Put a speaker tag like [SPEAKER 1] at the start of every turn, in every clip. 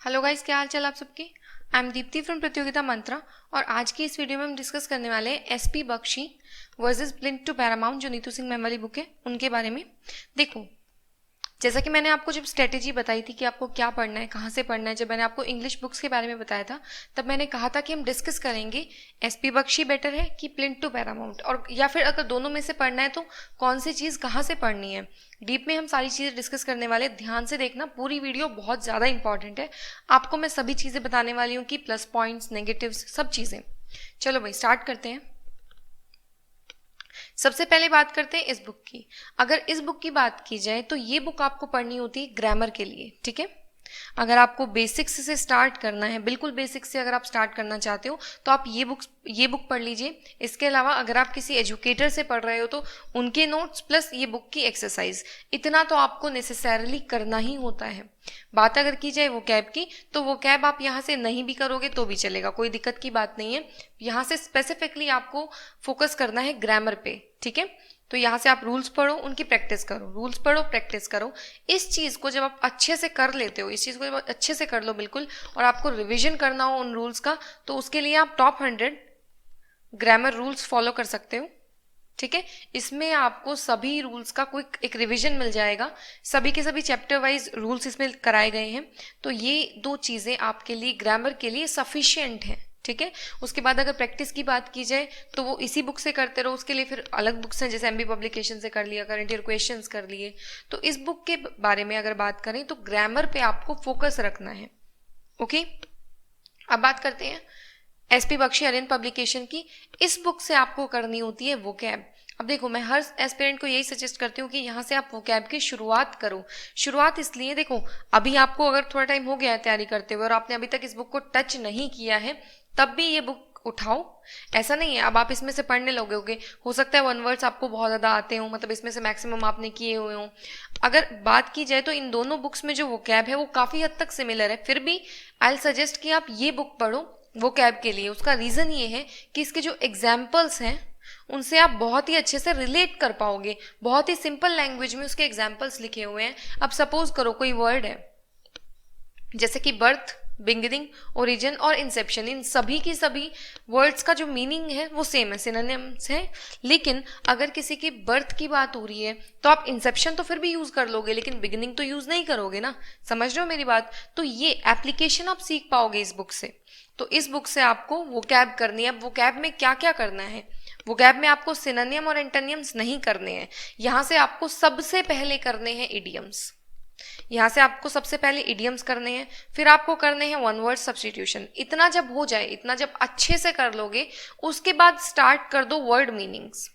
[SPEAKER 1] Hello guys, क्या हाल चाल आप सबके। आई एम दीप्ति फ्रॉम प्रतियोगिता मंत्रा और आज की इस वीडियो में हम डिस्कस करने वाले हैं SP Bakshi versus blink to paramount जो नीतू सिंह मैम वाली बुक है उनके बारे में। देखो, जैसा कि मैंने आपको जब स्ट्रेटेजी बताई थी कि आपको क्या पढ़ना है, कहाँ से पढ़ना है, जब मैंने आपको इंग्लिश बुक्स के बारे में बताया था तब मैंने कहा था कि हम डिस्कस करेंगे एसपी बख्शी बेटर है कि ब्लिंक टू पैरामाउंट, और या फिर अगर दोनों में से पढ़ना है तो कौन सी चीज़ कहाँ से पढ़नी है। डीप में हम सारी चीज़ें डिस्कस करने वाले, ध्यान से देखना, पूरी वीडियो बहुत ज़्यादा इंपॉर्टेंट है। आपको मैं सभी चीज़ें बताने वाली हूँ कि प्लस पॉइंट्स, नेगेटिव्स, सब चीज़ें। चलो भाई स्टार्ट करते हैं। सबसे पहले बात करते हैं इस बुक की। अगर इस बुक की बात की जाए तो ये बुक आपको पढ़नी होती है ग्रामर के लिए, ठीक है। अगर आपको बेसिक्स से स्टार्ट करना है, बिल्कुल बेसिक्स से अगर आप स्टार्ट करना चाहते हो तो आप ये बुक पढ़ लीजिए। इसके अलावा अगर आप किसी एजुकेटर से पढ़ रहे हो तो उनके नोट्स प्लस ये बुक की एक्सरसाइज, इतना तो आपको नेसेसरली करना ही होता है। बात अगर की जाए वो कैब की, तो वो कैब आप यहाँ से नहीं भी करोगे तो भी चलेगा, कोई दिक्कत की बात नहीं है। यहाँ से स्पेसिफिकली आपको फोकस करना है ग्रामर पे, ठीक है। तो यहाँ से आप रूल्स पढ़ो, उनकी प्रैक्टिस करो, रूल्स पढ़ो, प्रैक्टिस करो। इस चीज़ को जब आप अच्छे से कर लेते हो, इस चीज़ को जब अच्छे से कर लो बिल्कुल, और आपको रिवीजन करना हो उन रूल्स का, तो उसके लिए आप टॉप 100 ग्रामर रूल्स फॉलो कर सकते हो, ठीक है। इसमें आपको सभी रूल्स का कोई एक रिवीजन मिल जाएगा, सभी के सभी चैप्टर वाइज रूल्स इसमें कराए गए हैं। तो ये दो चीज़ें आपके लिए ग्रामर के लिए सफिशिएंट हैं, ठीक है। उसके बाद अगर प्रैक्टिस की बात की जाए तो वो इसी बुक से करते रहो, उसके लिए फिर अलग बुक्स हैं, जैसे एमबी पब्लिकेशन से कर लिया, करंट ईयर क्वेश्चंस कर लिए। तो इस बुक के बारे में अगर बात करें तो ग्रामर पे आपको फोकस रखना है, ओके। अब बात करते हैं एसपी बख्शी अरिहंत पब्लिकेशन की। इस बुक से आपको करनी होती है वोकैब। अब देखो, मैं हर एस्पिरेंट को यही सजेस्ट करती हूँ कि यहाँ से आप वोकैब की शुरुआत करो। शुरुआत इसलिए, देखो अभी आपको अगर थोड़ा टाइम हो गया है तैयारी करते हुए और आपने अभी तक इस बुक को टच नहीं किया है, तब भी ये बुक उठाओ। ऐसा नहीं है अब आप इसमें से पढ़ने लगोगे, हो सकता है वन वर्ड्स आपको बहुत ज़्यादा आते हो, मतलब इसमें से मैक्सिमम आपने किए हुए हो। अगर बात की जाए तो इन दोनों बुक्स में जो वोकैब है वो काफ़ी हद तक सिमिलर है, फिर भी आई विल सजेस्ट कि आप ये बुक पढ़ो वो कैब के लिए। उसका रीज़न ये है कि इसके जो एग्जाम्पल्स हैं उनसे आप बहुत ही अच्छे से रिलेट कर पाओगे, बहुत ही सिंपल लैंग्वेज में उसके एग्जाम्पल्स लिखे हुए हैं। अब सपोज करो कोई वर्ड है जैसे कि बर्थ, बिगिनिंग, ओरिजिन और इंसेप्शन, इन सभी की सभी वर्ड्स का जो मीनिंग है वो सेम है, सिनोनिम्स है। लेकिन अगर किसी की बर्थ की बात हो रही है तो आप इंसेप्शन तो फिर भी यूज कर लोगे, लेकिन बिगिनिंग तो यूज नहीं करोगे ना। समझ रहे हो मेरी बात। तो ये एप्लीकेशन आप सीख पाओगे इस बुक से। तो इस बुक से आपको वोकैब करनी है। अब वोकैब में क्या क्या करना है, वोकैब में आपको सिनोनिम और एंटोनिम्स नहीं करने हैं, यहाँ से आपको सबसे पहले करने हैं इडियम्स। यहाँ से आपको सबसे पहले इडियम्स करने हैं, फिर आपको करने हैं वन वर्ड सब्स्टिट्यूशन। इतना जब हो जाए, इतना जब अच्छे से कर लोगे, उसके बाद स्टार्ट कर दो वर्ड मीनिंग्स,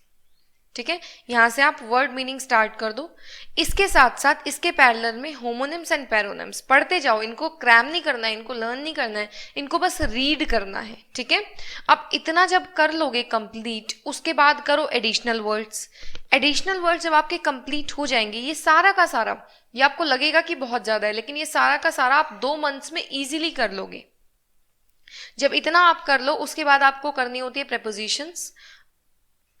[SPEAKER 1] ठीक है। यहाँ से आप वर्ड मीनिंग स्टार्ट कर दो। इसके साथ साथ इसके पैरेलल में होमोनिम्स एंड पैरोनिम्स पढ़ते जाओ। इनको क्रैम नहीं करना है, इनको लर्न नहीं करना है, इनको बस रीड करना है, ठीक है। अब इतना जब कर लोगे कंप्लीट, उसके बाद करो एडिशनल वर्ड्स। एडिशनल वर्ड्स जब आपके कंप्लीट हो जाएंगे, ये सारा का सारा, ये आपको लगेगा कि बहुत ज्यादा है, लेकिन ये सारा का सारा आप 2 मंथ्स में इजीली कर लोगे। जब इतना आप कर लो, उसके बाद आपको करनी होती है प्रेपोजिशंस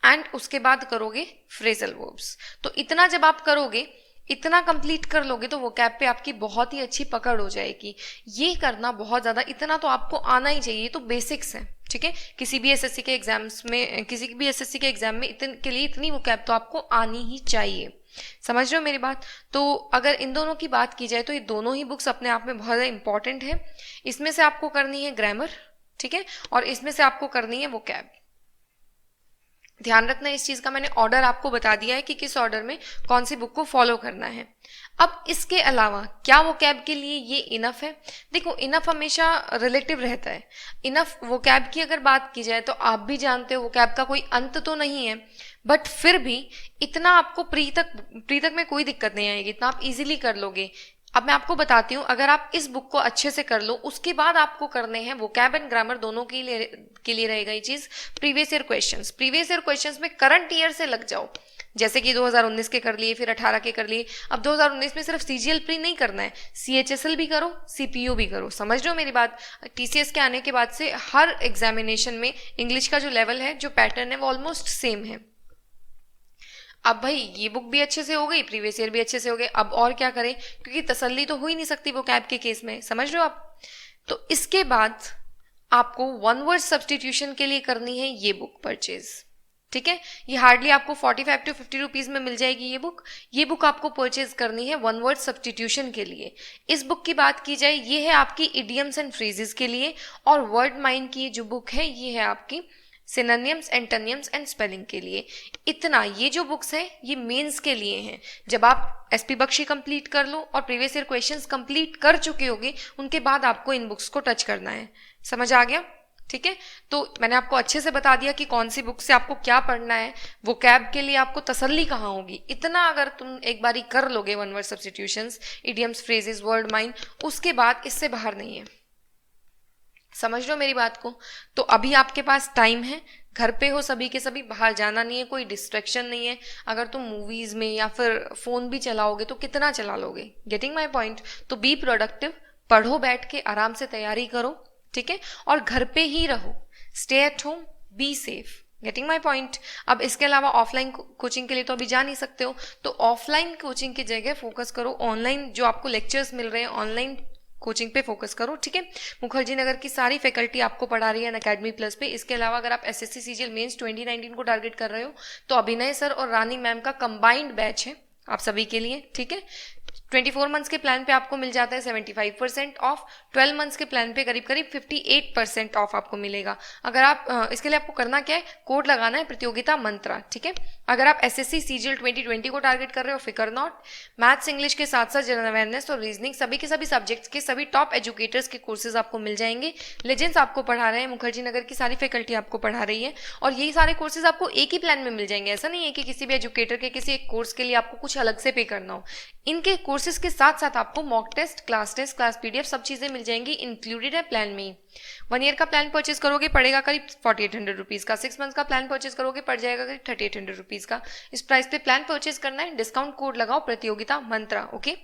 [SPEAKER 1] एंड उसके बाद करोगे फ्रेजल वर्ब्स। तो इतना जब आप करोगे, इतना कंप्लीट कर लोगे, तो वो कैब पे आपकी बहुत ही अच्छी पकड़ हो जाएगी। ये करना बहुत ज़्यादा, इतना तो आपको आना ही चाहिए, तो बेसिक्स है, ठीक है। किसी भी एसएससी के एग्जाम्स में, किसी भी एसएससी के एग्जाम में के लिए इतनी वो कैब तो आपको आनी ही चाहिए। समझ रहे हो मेरी बात। तो अगर इन दोनों की बात की जाए तो ये दोनों ही बुक्स अपने आप में बहुत ज़्यादा इंपॉर्टेंट है। इसमें से आपको करनी है ग्रामर, ठीक है, और इसमें से आपको करनी है वो कैब। ध्यान रखना इस चीज का, मैंने ऑर्डर आपको बता दिया है कि किस ऑर्डर में कौन सी बुक को फॉलो करना है। अब इसके अलावा क्या वो कैब के लिए ये इनफ है? देखो, इनफ हमेशा रिलेटिव रहता है। इनफ वो कैब की अगर बात की जाए तो आप भी जानते हो वो कैब का कोई अंत तो नहीं है, बट फिर भी इतना आपको प्री तक में कोई दिक्कत नहीं आएगी, इतना आप इजीली कर लोगे। अब मैं आपको बताती हूँ, अगर आप इस बुक को अच्छे से कर लो, उसके बाद आपको करने हैं वोकैब एंड ग्रामर, दोनों के लिए रहेगा ये चीज, previous year questions. Previous year questions में करंट ईयर से लग जाओ, जैसे कि 2019 के कर लिए, फिर 18 के कर लिए। अब 2019 में सिर्फ सीजीएल प्री नहीं करना है, सीएचएसएल भी करो, सीपीयू भी करो। समझ रहे हो मेरी बात। टीसीएस के आने के बाद से हर एग्जामिनेशन में इंग्लिश का जो लेवल है, जो पैटर्न है, वो ऑलमोस्ट सेम है। अब भाई ये बुक भी अच्छे से हो गई, प्रीवियस ईयर भी अच्छे से हो गए, अब और क्या करें, क्योंकि तसल्ली तो हो ही नहीं सकती वोकैब के केस में, समझ रहे हो आप। तो इसके बाद आपको वन वर्ड सब्सटीट्यूशन के लिए करनी है ये बुक परचेज, ठीक है। ये हार्डली आपको 45 to 50 रुपीज में मिल जाएगी ये बुक आपको परचेज करनी है वन वर्ड सब्सटीट्यूशन के लिए। इस बुक की बात की जाए, ये है आपकी इडियम्स एंड फ्रेजेस के लिए, और वर्ड माइंड की जो बुक है ये है आपकी सिनोनिम्स, एंटोनिम्स एंड स्पेलिंग के लिए। इतना, ये जो बुक्स हैं ये मेंस के लिए हैं। जब आप एसपी बख्शी कंप्लीट कर लो और प्रीवियस ईयर क्वेश्चंस कंप्लीट कर चुके होगे, उनके बाद आपको इन बुक्स को टच करना है। समझ आ गया, ठीक है। तो मैंने आपको अच्छे से बता दिया कि कौन सी बुक से आपको क्या पढ़ना है, वो कैब के लिए आपको तसल्ली कहाँ होगी। इतना अगर तुम एक बारी कर लोगे one word substitutions, idioms, phrases, word mind, उसके बाद इससे बाहर नहीं है। समझ लो मेरी बात को। तो अभी आपके पास टाइम है, घर पे हो सभी के सभी, बाहर जाना नहीं है, कोई डिस्ट्रैक्शन नहीं है। अगर तुम मूवीज में या फिर फोन भी चलाओगे तो कितना चला लोगे, गेटिंग माई पॉइंट। तो बी प्रोडक्टिव, पढ़ो, बैठ के आराम से तैयारी करो, ठीक है, और घर पे ही रहो, stay at home, be safe, getting my point. अब इसके अलावा ऑफलाइन कोचिंग के लिए तो अभी जा नहीं सकते हो, तो ऑफलाइन कोचिंग की जगह फोकस करो ऑनलाइन, जो आपको लेक्चर्स मिल रहे हैं ऑनलाइन कोचिंग पे फोकस करो, ठीक है। मुखर्जी नगर की सारी फैकल्टी आपको पढ़ा रही है अनअकैडमी प्लस पे। इसके अलावा अगर आप एसएससी सीजीएल मेंस 2019 को टारगेट कर रहे हो तो अभिनय सर और रानी मैम का कंबाइंड बैच है आप सभी के लिए, ठीक है। 24 मंथ्स के प्लान पे आपको मिल जाता है 75% ऑफ, 12 मंथ्स के प्लान पे करीब करीब 58% ऑफ आपको मिलेगा। अगर आप इसके लिए आपको करना क्या है, कोड लगाना है प्रतियोगिता मंत्रा, ठीक है। अगर आप एसएससी सीजीएल 2020 को टारगेट कर रहे हो, फिकर नॉट, मैथ्स इंग्लिश के साथ साथ जनरल अवेयरनेस और रीजनिंग, सभी के सभी सब्जेक्ट्स के सभी टॉप एजुकेटर्स के कोर्सेज आपको मिल जाएंगे। लेजेंड्स आपको पढ़ा रहे हैं, मुखर्जी नगर की सारी फैकल्टी आपको पढ़ा रही है, और यही सारे कोर्सेज आपको एक ही प्लान में मिल जाएंगे। ऐसा नहीं है कि किसी भी एजुकेटर के किसी एक कोर्स के लिए आपको कुछ अलग से पे करना हो। इनके कोर्सेज के साथ साथ आपको मॉक टेस्ट, क्लास पीडीएफ सब चीजें मिल जाएंगी, इंक्लूडेड है प्लान में ही। 1 ईयर का प्लान परचेज करोगे पड़ेगा करीब 4800 रुपीज का, 6 मंथ का प्लान परचेज करोगे पड़ जाएगा करीब 3800 रुपीज का। इस प्राइस पे प्लान परचेज करना है, डिस्काउंट कोड लगाओ प्रतियोगिता मंत्रा, ओके।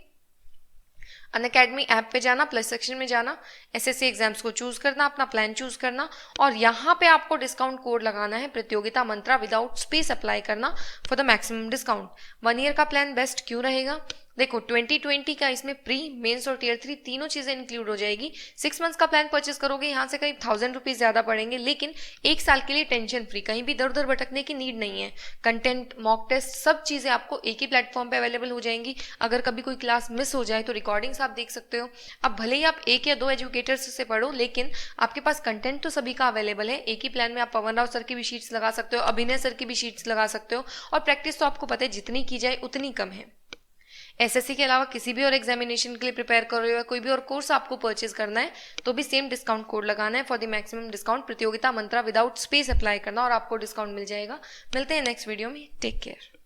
[SPEAKER 1] अनअकैडमी ऐप पे जाना, प्लस सेक्शन में जाना, एसएससी एग्जाम्स को चूज करना, अपना प्लान चूज करना, और यहाँ पे आपको डिस्काउंट कोड लगाना है प्रतियोगिता मंत्रा, विदाउट स्पेस अप्लाई करना for the maximum discount. 1 year का प्लान बेस्ट क्यों रहेगा, देखो 2020 का इसमें प्री, मेंस और टियर 3 तीनों चीजें इंक्लूड हो जाएगी। 6 मंथ्स का प्लान परचेस करोगे यहाँ से करीब 1000 रुपीज ज्यादा पड़ेंगे, लेकिन 1 साल के लिए टेंशन फ्री, कहीं भी दर दर भटकने की नीड नहीं है। कंटेंट, मॉक टेस्ट, सब चीजें आपको एक ही प्लेटफॉर्म पे अवेलेबल हो जाएंगी। अगर कभी कोई क्लास मिस हो जाए तो रिकॉर्डिंग्स आप देख सकते हो। अब भले ही आप 1 या 2 एजुकेटर्स से पढ़ो, लेकिन आपके पास कंटेंट तो सभी का अवेलेबल है। एक ही प्लान में आप पवन राव सर की भी शीट्स लगा सकते हो, अभिनय सर की भी शीट्स लगा सकते हो, और प्रैक्टिस तो आपको पता है जितनी की जाए उतनी कम है। एसएससी के अलावा किसी भी और एग्जामिनेशन के लिए प्रिपेयर कर रहे हो या कोई भी और कोर्स आपको परचेज करना है तो भी सेम डिस्काउंट कोड लगाना है फॉर द मैक्सिमम डिस्काउंट, प्रतियोगिता मंत्रा, विदाउट स्पेस अप्लाई करना, और आपको डिस्काउंट मिल जाएगा। मिलते हैं नेक्स्ट वीडियो में, टेक केयर।